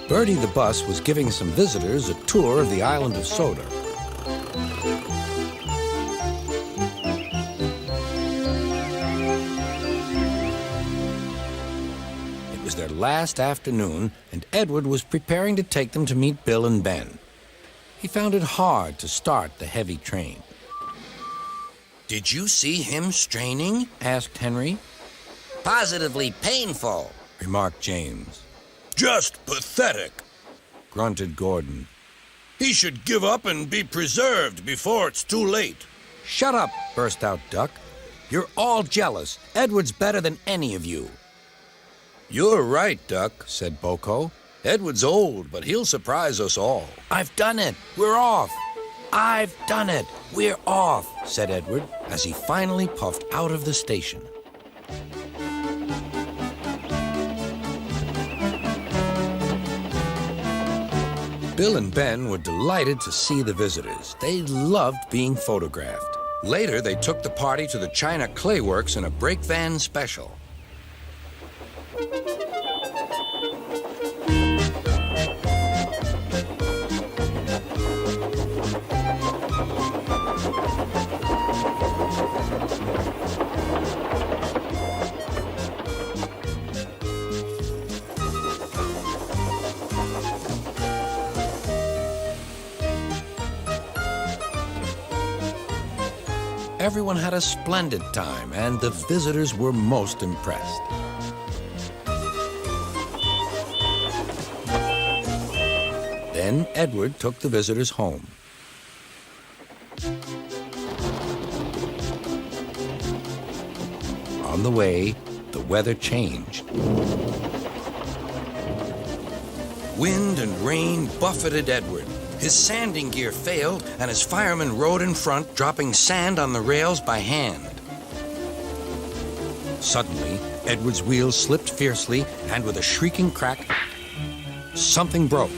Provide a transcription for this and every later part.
Bertie the bus was giving some visitors a tour of the island of Soda. It was their last afternoon, and Edward was preparing to take them to meet Bill and Ben. He found it hard to start the heavy train. Did you see him straining? Asked Henry. Positively painful, Remarked James. Just pathetic. Grunted Gordon. He should give up and be preserved before it's too late. Shut up, burst out Duck. You're all jealous. Edward's better than any of you. You're right, Duck, said Boko. Edward's old, but he'll surprise us all. I've done it. We're off. I've done it. We're off, said Edward as he finally puffed out of the station. Bill and Ben were delighted to see the visitors. They loved being photographed. Later, they took the party to the China Clay Works in a brake van special. Everyone had a splendid time, and the visitors were most impressed. Then Edward took the visitors home. On the way, the weather changed. Wind and rain buffeted Edward. His sanding gear failed, and his firemen rode in front, dropping sand on the rails by hand. Suddenly, Edward's wheels slipped fiercely, and with a shrieking crack, something broke.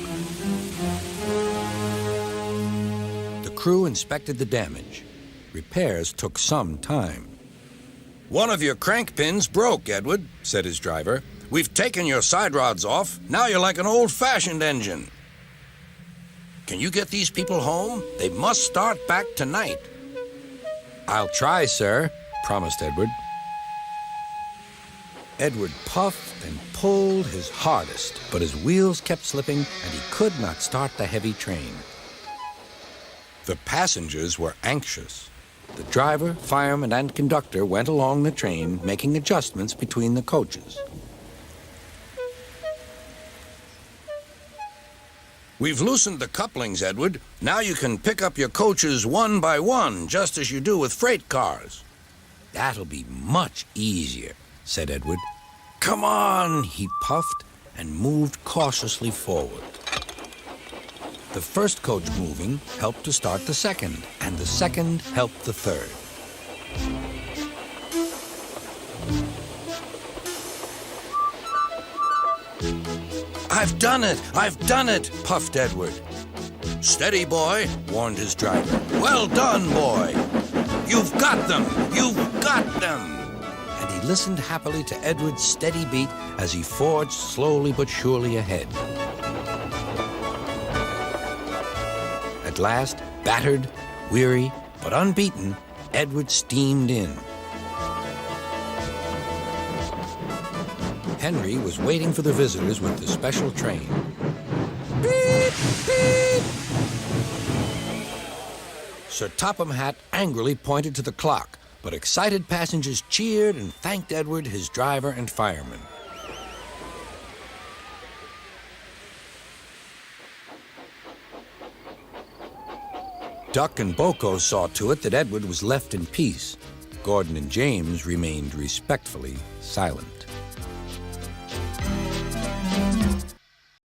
The crew inspected the damage. Repairs took some time. One of your crank pins broke, Edward, said his driver. We've taken your side rods off. Now you're like an old-fashioned engine. Can you get these people home? They must start back tonight. I'll try, sir, promised Edward. Edward puffed and pulled his hardest, but his wheels kept slipping, and he could not start the heavy train. The passengers were anxious. The driver, fireman, and conductor went along the train, making adjustments between the coaches. We've loosened the couplings, Edward. Now you can pick up your coaches one by one, just as you do with freight cars. That'll be much easier, said Edward. Come on, he puffed and moved cautiously forward. The first coach moving helped to start the second, and the second helped the third. I've done it! I've done it! Puffed Edward. Steady, boy, warned his driver. Well done, boy! You've got them! You've got them! And he listened happily to Edward's steady beat as he forged slowly but surely ahead. At last, battered, weary, but unbeaten, Edward steamed in. Henry was waiting for the visitors with the special train. Beep, beep. Sir Topham Hatt angrily pointed to the clock, but excited passengers cheered and thanked Edward, his driver, and firemen. Duck and Boko saw to it that Edward was left in peace. Gordon and James remained respectfully silent.